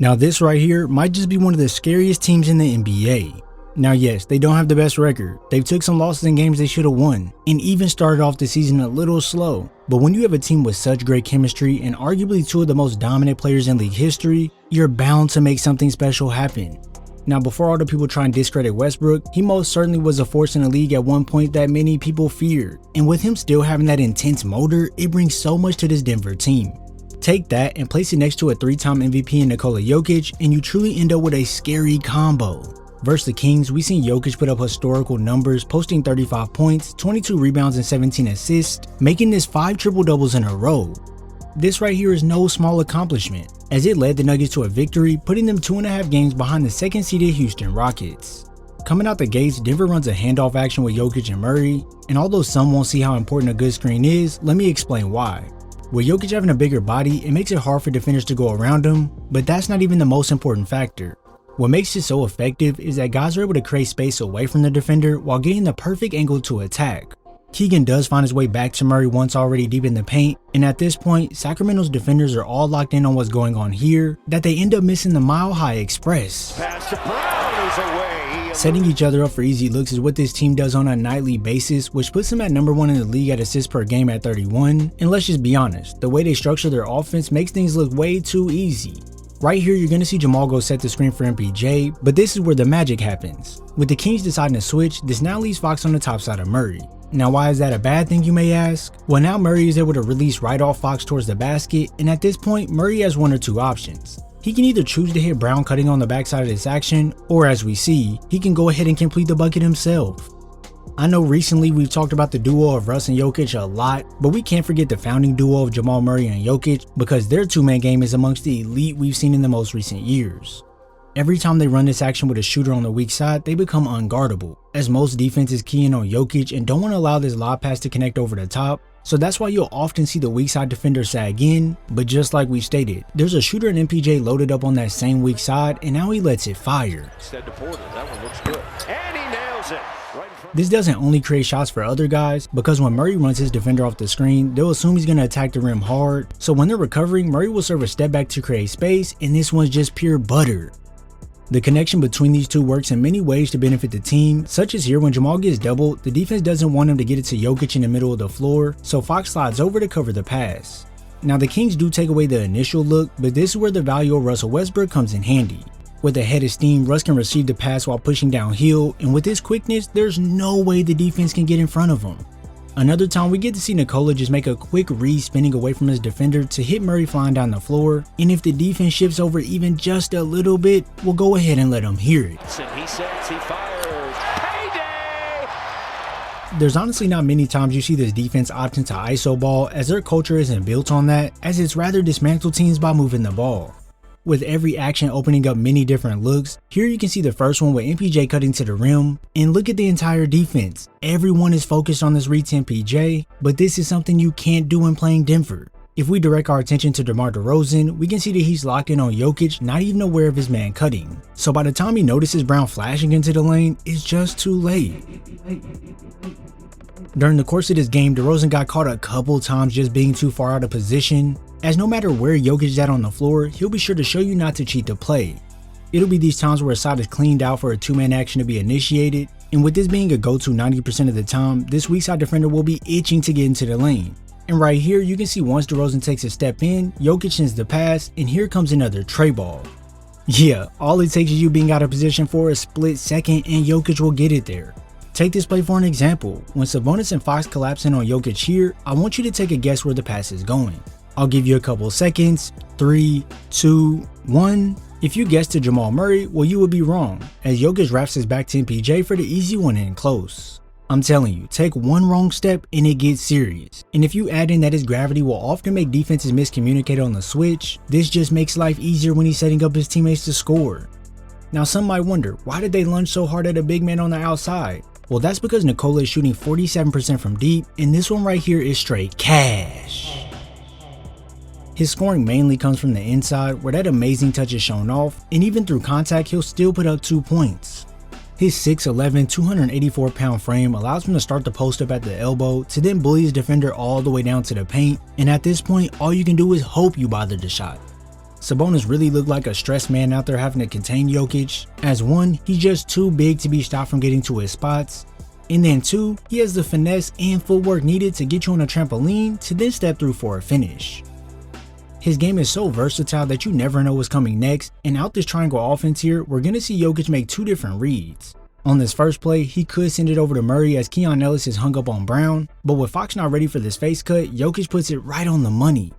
Now this right here might just be one of the scariest teams in the NBA. Now yes, they don't have the best record, they've took some losses in games they should have won, and even started off the season a little slow, but when you have a team with such great chemistry and arguably two of the most dominant players in league history, you're bound to make something special happen. Now before all the people try and discredit Westbrook, he most certainly was a force in the league at one point that many people feared, and with him still having that intense motor, it brings so much to this Denver team. Take that and place it next to a 3-time MVP in Nikola Jokic and you truly end up with a scary combo. Versus the Kings, we seen Jokic put up historical numbers, posting 35 points, 22 rebounds and 17 assists, making this 5 triple-doubles in a row. This right here is no small accomplishment, as it led the Nuggets to a victory, putting them 2.5 games behind the second-seeded Houston Rockets. Coming out the gates, Denver runs a handoff action with Jokic and Murray, and although some won't see how important a good screen is, let me explain why. With Jokic having a bigger body, it makes it hard for defenders to go around him, but that's not even the most important factor. What makes it so effective is that guys are able to create space away from the defender while getting the perfect angle to attack. Keegan does find his way back to Murray once already deep in the paint, and at this point, Sacramento's defenders are all locked in on what's going on here that they end up missing the mile-high express. Pass to Brown is away. Setting each other up for easy looks is what this team does on a nightly basis, which puts them at number 1 in the league at assists per game at 31, and let's just be honest, the way they structure their offense makes things look way too easy. Right here, you're going to see Jamal go set the screen for MPJ, but this is where the magic happens. With the Kings deciding to switch, this now leaves Fox on the top side of Murray. Now why is that a bad thing, you may ask? Well, now Murray is able to release right off Fox towards the basket, and at this point, Murray has one or two options. He can either choose to hit Brown cutting on the backside of this action, or as we see, he can go ahead and complete the bucket himself. I know recently we've talked about the duo of Russ and Jokic a lot, but we can't forget the founding duo of Jamal Murray and Jokic because their two-man game is amongst the elite we've seen in the most recent years. Every time they run this action with a shooter on the weak side, they become unguardable, as most defenses key in on Jokic and don't want to allow this lob pass to connect over the top, so that's why you'll often see the weak side defender sag in, but just like we stated, there's a shooter in MPJ loaded up on that same weak side and now he lets it fire. Instead to Porter, that one looks good. And he nails it. This doesn't only create shots for other guys, because when Murray runs his defender off the screen, they'll assume he's going to attack the rim hard, so when they're recovering, Murray will serve a step back to create space, and this one's just pure butter. The connection between these two works in many ways to benefit the team, such as here when Jamal gets doubled, the defense doesn't want him to get it to Jokic in the middle of the floor, so Fox slides over to cover the pass. Now the Kings do take away the initial look, but this is where the value of Russell Westbrook comes in handy. With a head of steam, Russ can receive the pass while pushing downhill, and with his quickness, there's no way the defense can get in front of him. Another time, we get to see Nikola just make a quick read spinning away from his defender to hit Murray flying down the floor, and if the defense shifts over even just a little bit, we'll go ahead and let him hear it. He sets, he fires. Payday! There's honestly not many times you see this defense opting to ISO ball, as their culture isn't built on that, as it's rather dismantle teams by moving the ball. With every action opening up many different looks, here you can see the first one with MPJ cutting to the rim, and look at the entire defense. Everyone is focused on this read to MPJ, but this is something you can't do when playing Denver. If we direct our attention to DeMar DeRozan, we can see that he's locked in on Jokic, not even aware of his man cutting. So by the time he notices Brown flashing into the lane, it's just too late. During the course of this game, DeRozan got caught a couple times just being too far out of position, as no matter where Jokic is at on the floor, he'll be sure to show you not to cheat the play. It'll be these times where a side is cleaned out for a two-man action to be initiated, and with this being a go-to 90% of the time, this weak side defender will be itching to get into the lane. And right here, you can see once DeRozan takes a step in, Jokic sends the pass, and here comes another tray ball. Yeah, all it takes is you being out of position for a split second and Jokic will get it there. Take this play for an example. When Sabonis and Fox collapse in on Jokic here, I want you to take a guess where the pass is going. I'll give you a couple seconds. 3, 2, 1. If you guessed to Jamal Murray, well, you would be wrong, as Jokic wraps his back to MPJ for the easy one in close. I'm telling you, take one wrong step and it gets serious. And if you add in that his gravity will often make defenses miscommunicate on the switch, this just makes life easier when he's setting up his teammates to score. Now some might wonder, why did they lunge so hard at a big man on the outside? Well, that's because Nikola is shooting 47% from deep, and this one right here is straight cash. His scoring mainly comes from the inside, where that amazing touch is shown off, and even through contact, he'll still put up 2 points. His 6'11", 284-pound frame allows him to start the post up at the elbow to then bully his defender all the way down to the paint, and at this point, all you can do is hope you bother the shot. Sabonis really looked like a stressed man out there having to contain Jokic, as one, he's just too big to be stopped from getting to his spots, and then two, he has the finesse and footwork needed to get you on a trampoline to then step through for a finish. His game is so versatile that you never know what's coming next, and out this triangle offense here, we're going to see Jokic make two different reads. On this first play, he could send it over to Murray as Keon Ellis is hung up on Brown, but with Fox not ready for this face cut, Jokic puts it right on the money.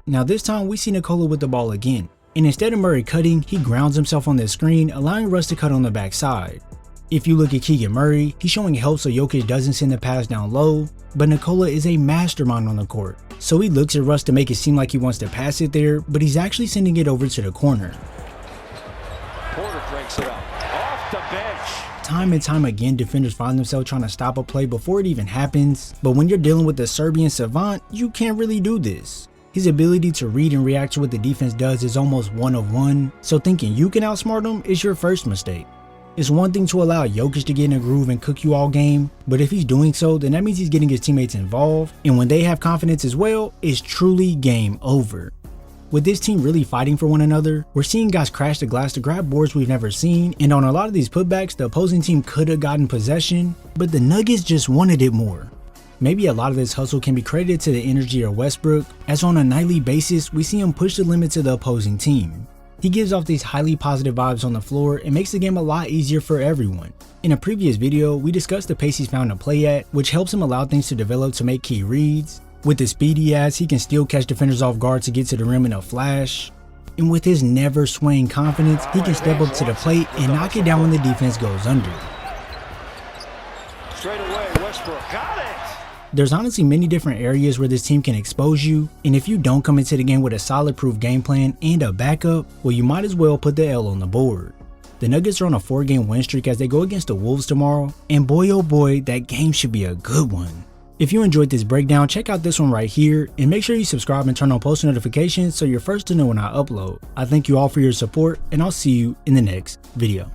Now this time we see Nikola with the ball again, and instead of Murray cutting, he grounds himself on the screen, allowing Russ to cut on the backside. If you look at Keegan Murray, he's showing help so Jokic doesn't send the pass down low, but Nikola is a mastermind on the court, so he looks at Russ to make it seem like he wants to pass it there, but he's actually sending it over to the corner. Porter breaks it up, off the bench. Time and time again, defenders find themselves trying to stop a play before it even happens, but when you're dealing with the Serbian savant, you can't really do this. His ability to read and react to what the defense does is almost one of one, so thinking you can outsmart him is your first mistake. It's one thing to allow Jokic to get in a groove and cook you all game, but if he's doing so, then that means he's getting his teammates involved, and when they have confidence as well, it's truly game over. With this team really fighting for one another, we're seeing guys crash the glass to grab boards we've never seen, and on a lot of these putbacks, the opposing team could have gotten possession, but the Nuggets just wanted it more. Maybe a lot of this hustle can be credited to the energy of Westbrook, as on a nightly basis, we see him push the limits of the opposing team. He gives off these highly positive vibes on the floor and makes the game a lot easier for everyone. In a previous video, we discussed the pace he's found to play at, which helps him allow things to develop to make key reads. With the speed he has, he can still catch defenders off guard to get to the rim in a flash. And with his never swaying confidence, he can step up to the plate and knock it down when the defense goes under. Straight away, Westbrook got it. There's honestly many different areas where this team can expose you, and if you don't come into the game with a solid proof game plan and a backup, well, you might as well put the L on the board. The Nuggets are on a 4-game win streak as they go against the Wolves tomorrow, and boy oh boy, that game should be a good one. If you enjoyed this breakdown, check out this one right here, and make sure you subscribe and turn on post notifications so you're first to know when I upload. I thank you all for your support, and I'll see you in the next video.